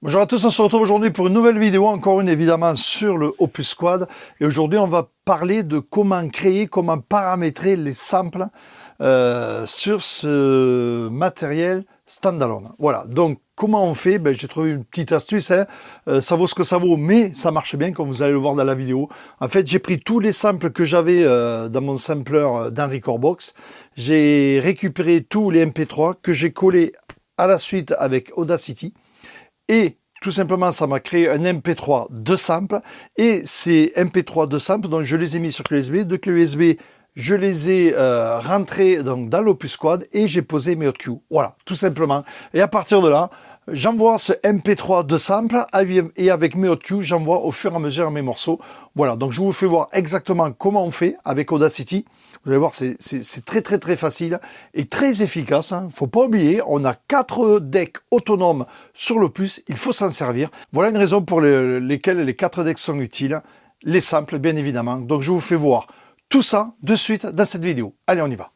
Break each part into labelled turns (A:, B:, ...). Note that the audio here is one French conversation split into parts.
A: Bonjour à tous, on se retrouve aujourd'hui pour une nouvelle vidéo, encore une évidemment sur le Opus Squad. Et aujourd'hui on va parler de comment créer, comment paramétrer les samples sur ce matériel standalone. Voilà, donc comment on fait? J'ai trouvé une petite astuce, ça vaut ce que ça vaut, mais ça marche bien comme vous allez le voir dans la vidéo. En fait, j'ai pris tous les samples que j'avais dans mon sampler d'un Recordbox, j'ai récupéré tous les MP3 que j'ai collés à la suite avec Audacity. Et tout simplement, ça m'a créé un MP3 de samples. Et ces MP3 de samples, donc je les ai mis sur clé USB. De clé USB, je les ai rentrés donc, dans l'Opus Squad et j'ai posé mes hotkeys. Voilà, tout simplement. Et à partir de là, j'envoie ce MP3 de samples et avec mes hotkeys, j'envoie au fur et à mesure mes morceaux. Voilà, donc je vous fais voir exactement comment on fait avec Audacity. Vous allez voir, c'est très facile et très efficace. Hein. Faut pas oublier, on a 4 decks autonomes sur l'Opus, il faut s'en servir. Voilà une raison pour lesquelles les 4 decks sont utiles. Les samples, bien évidemment. Donc je vous fais voir tout ça de suite dans cette vidéo. Allez, on y va.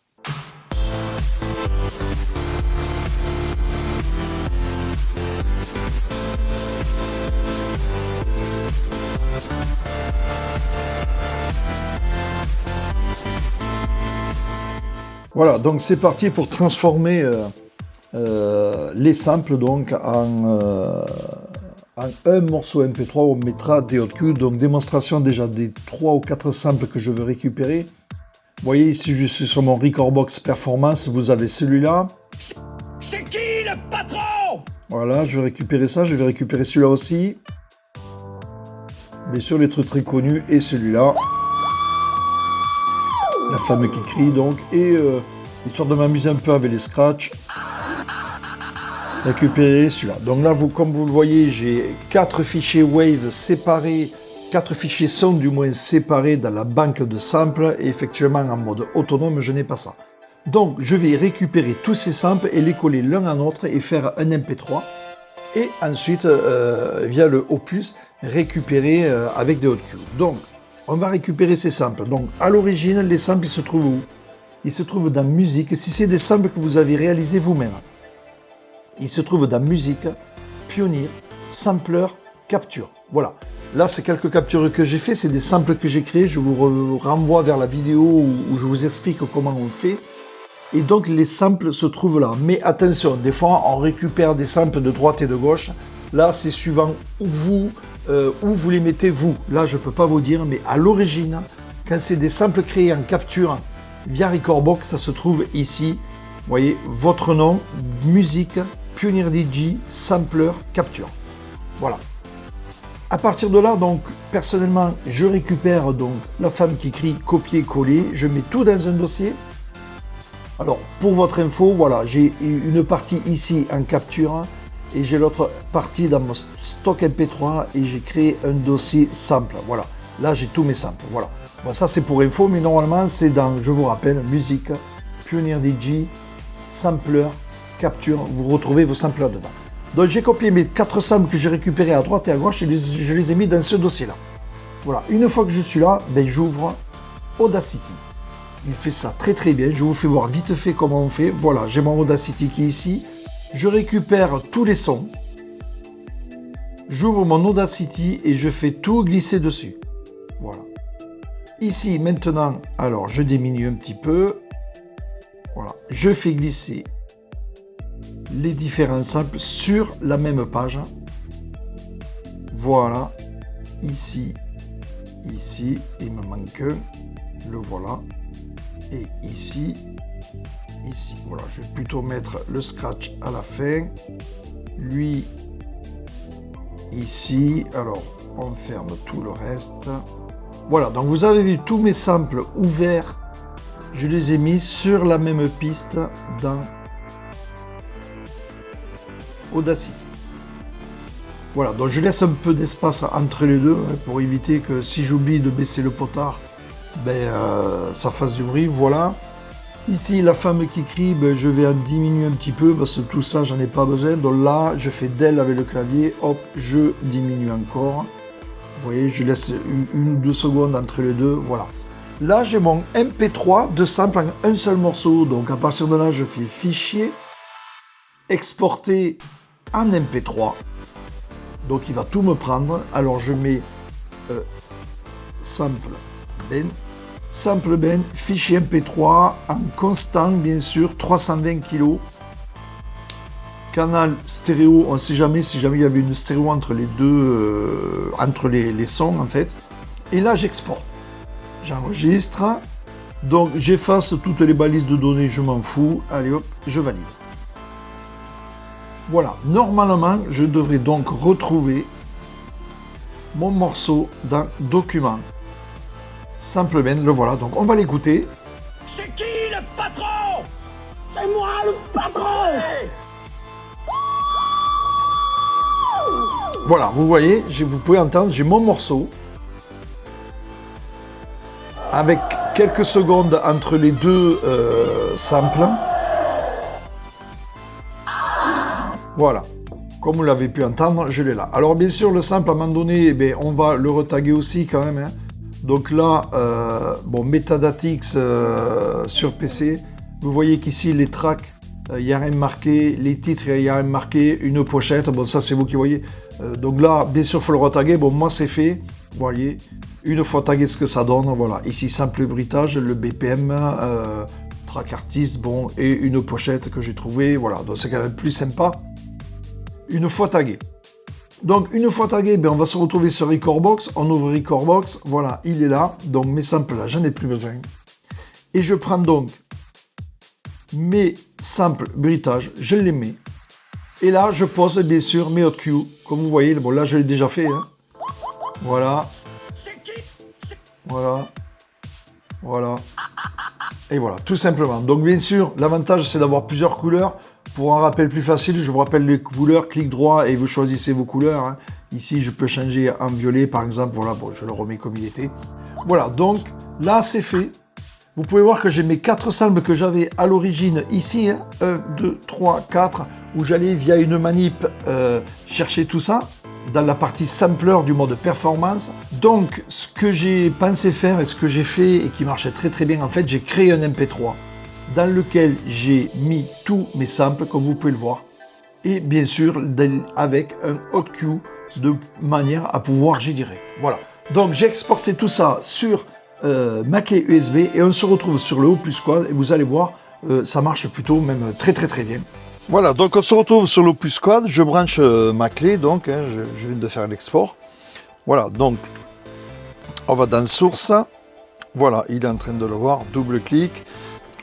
A: Voilà, donc c'est parti pour transformer les samples donc en un morceau MP3 où on mettra des hotkeys. Donc démonstration déjà des 3 ou 4 samples que je veux récupérer. Vous voyez ici je suis sur mon Recordbox Performance, vous avez celui-là.
B: C'est qui le patron?
A: Voilà, je vais récupérer ça, je vais récupérer celui-là aussi. Bien sûr les trucs très connus et celui-là. La femme qui crie donc, et histoire de m'amuser un peu avec les scratchs, récupérer celui-là. Donc là, comme vous le voyez, j'ai 4 fichiers Wave séparés, 4 fichiers son du moins séparés dans la banque de samples, et effectivement en mode autonome, je n'ai pas ça. Donc je vais récupérer tous ces samples et les coller l'un à l'autre et faire un MP3, et ensuite, via le Opus, récupérer avec des hotkeys. Donc, on va récupérer ces samples. Donc, à l'origine, les samples, ils se trouvent où? Ils se trouvent dans Musique. Si c'est des samples que vous avez réalisés vous-même, ils se trouvent dans Musique, Pioneer, Sampler, Capture. Voilà. Là, c'est quelques captures que j'ai fait. C'est des samples que j'ai créés. Je vous renvoie vers la vidéo où je vous explique comment on fait. Et donc, les samples se trouvent là. Mais attention, des fois, on récupère des samples de droite et de gauche. Là, c'est suivant où vous les mettez vous. Là, je ne peux pas vous dire, mais à l'origine, quand c'est des samples créés en capture via Recordbox, ça se trouve ici. Vous voyez, votre nom, musique, Pioneer DJ, sampler, capture. Voilà. À partir de là, donc, personnellement, je récupère donc la femme qui crie, copier-coller. Je mets tout dans un dossier. Alors, pour votre info, voilà, j'ai une partie ici en capture. Et j'ai l'autre partie dans mon stock MP3 et j'ai créé un dossier sample. Voilà, là j'ai tous mes samples. Voilà, bon, ça c'est pour info, mais normalement c'est dans, je vous rappelle, musique, Pioneer DJ, sampler, capture. Vous retrouvez vos samples là-dedans. Donc j'ai copié mes 4 samples que j'ai récupérés à droite et à gauche et je les ai mis dans ce dossier-là. Voilà, une fois que je suis là, j'ouvre Audacity. Il fait ça très bien. Je vous fais voir vite fait comment on fait. Voilà, j'ai mon Audacity qui est ici. Je récupère tous les sons, j'ouvre mon Audacity et je fais tout glisser dessus. Voilà. Ici, maintenant, alors je diminue un petit peu. Voilà. Je fais glisser les différents samples sur la même page. Voilà. Ici, il me manque un. Le voilà. Et ici. Ici, voilà, je vais plutôt mettre le scratch à la fin. Lui, ici. Alors, on ferme tout le reste. Voilà, donc vous avez vu tous mes samples ouverts. Je les ai mis sur la même piste dans Audacity. Voilà, donc je laisse un peu d'espace entre les deux pour éviter que si j'oublie de baisser le potard, ça fasse du bruit. Voilà. Ici, la femme qui crie, je vais en diminuer un petit peu parce que tout ça, j'en ai pas besoin. Donc là, je fais del avec le clavier, hop, je diminue encore. Vous voyez, je laisse 1 ou 2 secondes entre les deux, voilà. Là, j'ai mon MP3 de sample en un seul morceau. Donc à partir de là, je fais fichier, exporter en MP3. Donc il va tout me prendre. Alors je mets sample ben, fichier MP3 en constant bien sûr, 320 kg. Canal stéréo, on ne sait jamais si jamais il y avait une stéréo entre les deux, entre les sons en fait. Et là j'exporte. J'enregistre. Donc j'efface toutes les balises de données, je m'en fous. Allez hop, je valide. Voilà, normalement je devrais donc retrouver mon morceau dans document. Sample Ben, le voilà, donc on va l'écouter.
B: C'est qui le patron? C'est moi le patron!
A: Voilà, vous voyez, vous pouvez entendre, j'ai mon morceau. Avec quelques secondes entre les deux samples. Voilà, comme vous l'avez pu entendre, je l'ai là. Alors bien sûr, le sample, à un moment donné, eh bien, on va le retaguer aussi quand même. Hein. Donc là, bon, Metadatix sur PC. Vous voyez qu'ici, les tracks, il n'y a rien marqué. Les titres, il n'y a rien marqué. Une pochette, bon, ça c'est vous qui voyez. Donc là, bien sûr, il faut le retaguer. Bon, moi, c'est fait. Vous voyez, une fois tagué ce que ça donne. Voilà, ici, simple bruitage, le BPM, track artiste, bon, et une pochette que j'ai trouvée. Voilà, donc c'est quand même plus sympa. Une fois tagué. Donc une fois tagué, ben, on va se retrouver sur Recordbox. On ouvre Recordbox. Voilà, il est là. Donc mes samples là, j'en ai plus besoin. Et je prends donc mes samples bruitage, je les mets. Et là, je pose bien sûr mes hot cues. Comme vous voyez, bon là je l'ai déjà fait. Hein. Voilà. Voilà. Voilà. Et voilà, tout simplement. Donc bien sûr, l'avantage c'est d'avoir plusieurs couleurs. Pour un rappel plus facile, je vous rappelle les couleurs, clic droit et vous choisissez vos couleurs. Hein. Ici, je peux changer en violet par exemple. Voilà, bon, je le remets comme il était. Voilà, donc là c'est fait. Vous pouvez voir que j'ai mes 4 samples que j'avais à l'origine ici. Hein. 1, 2, 3, 4. Où j'allais via une manip chercher tout ça. Dans la partie sampler du mode performance. Donc, ce que j'ai pensé faire et ce que j'ai fait et qui marchait très très bien, en fait, j'ai créé un MP3 dans lequel j'ai mis tous mes samples, comme vous pouvez le voir, et bien sûr avec un hot cue de manière à pouvoir G direct. Voilà. Donc, j'ai exporté tout ça sur ma clé USB et on se retrouve sur le Opus Quad et vous allez voir, ça marche plutôt même très très très bien. Voilà, donc on se retrouve sur l'Opus Quad, je branche ma clé, donc hein, je viens de faire l'export. Voilà, donc on va dans Source, voilà, il est en train de le voir, double-clic.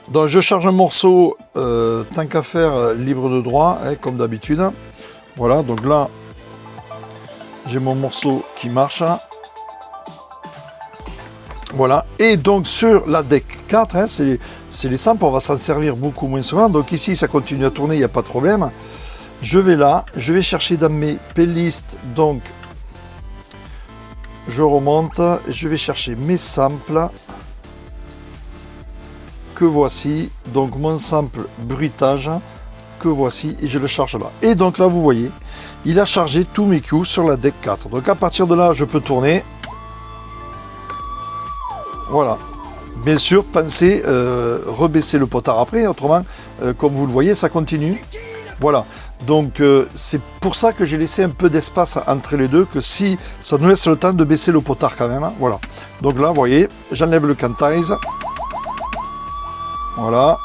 A: Donc je charge un morceau, tant qu'à faire, libre de droit, hein, comme d'habitude. Voilà, donc là, j'ai mon morceau qui marche. Voilà, et donc sur la DEC 4, hein, c'est les samples, on va s'en servir beaucoup moins souvent. Donc ici, ça continue à tourner, il n'y a pas de problème. Je vais là, je vais chercher dans mes playlists, donc je remonte, je vais chercher mes samples que voici, donc mon sample bruitage que voici, et je le charge là. Et donc là, vous voyez, il a chargé tous mes cues sur la DEC 4. Donc à partir de là, je peux tourner. Voilà. Bien sûr, pensez rebaisser le potard après, autrement, comme vous le voyez, ça continue. Voilà. Donc c'est pour ça que j'ai laissé un peu d'espace entre les deux, que si ça nous laisse le temps de baisser le potard quand même. Hein. Voilà. Donc là, vous voyez, j'enlève le quantize. Voilà.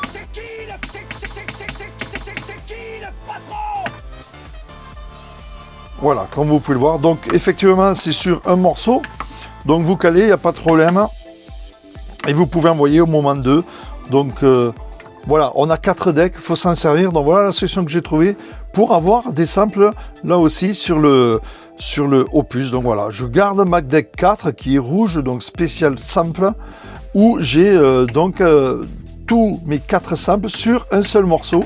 A: Voilà, comme vous pouvez le voir. Donc effectivement, c'est sur un morceau. Donc vous calez, il n'y a pas de problème. Et vous pouvez envoyer au moment 2. Donc voilà, on a 4 decks, il faut s'en servir. Donc voilà la solution que j'ai trouvée pour avoir des samples là aussi sur le Opus. Donc voilà, je garde ma deck 4 qui est rouge, donc spécial sample, où j'ai tous mes 4 samples sur un seul morceau.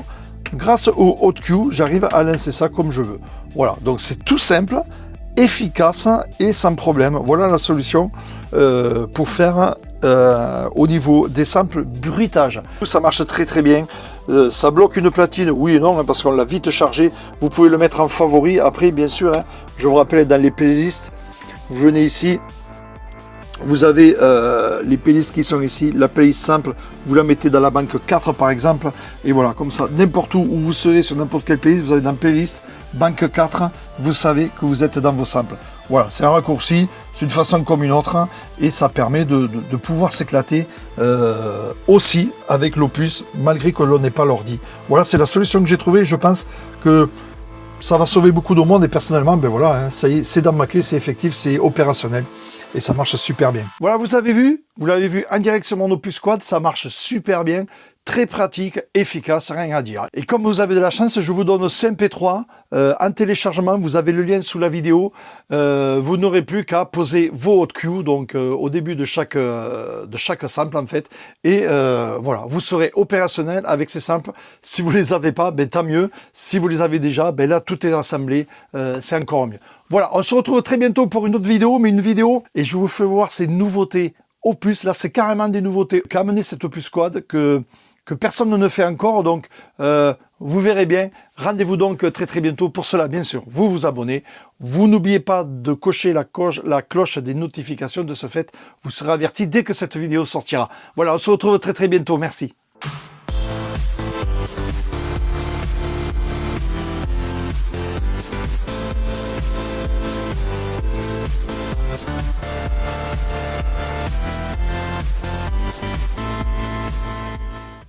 A: Grâce au hot cue, j'arrive à lancer ça comme je veux. Voilà, donc c'est tout simple, efficace et sans problème. Voilà la solution pour faire au niveau des samples bruitage. Ça marche très très bien. Ça bloque une platine, oui et non, hein, parce qu'on l'a vite chargé. Vous pouvez le mettre en favori. Après, bien sûr, hein, je vous rappelle, dans les playlists, vous venez ici, vous avez les playlists qui sont ici, la playlist simple, vous la mettez dans la banque 4 par exemple, et voilà, comme ça, n'importe où vous serez, sur n'importe quelle playlist, vous avez dans playlist, banque 4, vous savez que vous êtes dans vos samples. Voilà, c'est un raccourci, c'est une façon comme une autre, et ça permet de pouvoir s'éclater aussi avec l'Opus, malgré que l'on n'ait pas l'ordi. Voilà, c'est la solution que j'ai trouvée, je pense que ça va sauver beaucoup de monde, et personnellement, ben voilà, hein, ça y est, c'est dans ma clé, c'est effectif, c'est opérationnel, et ça marche super bien. Voilà, vous l'avez vu en direct sur mon Opus Quad, ça marche super bien. Très pratique, efficace, rien à dire. Et comme vous avez de la chance, je vous donne ce MP3 en téléchargement. Vous avez le lien sous la vidéo. Vous n'aurez plus qu'à poser vos hot cues, donc au début de chaque sample en fait. Et voilà, vous serez opérationnel avec ces samples. Si vous les avez pas, ben tant mieux. Si vous les avez déjà, ben là tout est assemblé, c'est encore mieux. Voilà, on se retrouve très bientôt pour une autre vidéo, mais une vidéo et je vous fais voir ces nouveautés Opus. Là, c'est carrément des nouveautés qu'a amené cet Opus Quad que personne ne fait encore, donc vous verrez bien. Rendez-vous donc très bientôt. Pour cela, bien sûr, vous vous abonnez. Vous n'oubliez pas de cocher la cloche des notifications. De ce fait, vous serez averti dès que cette vidéo sortira. Voilà, on se retrouve très bientôt. Merci.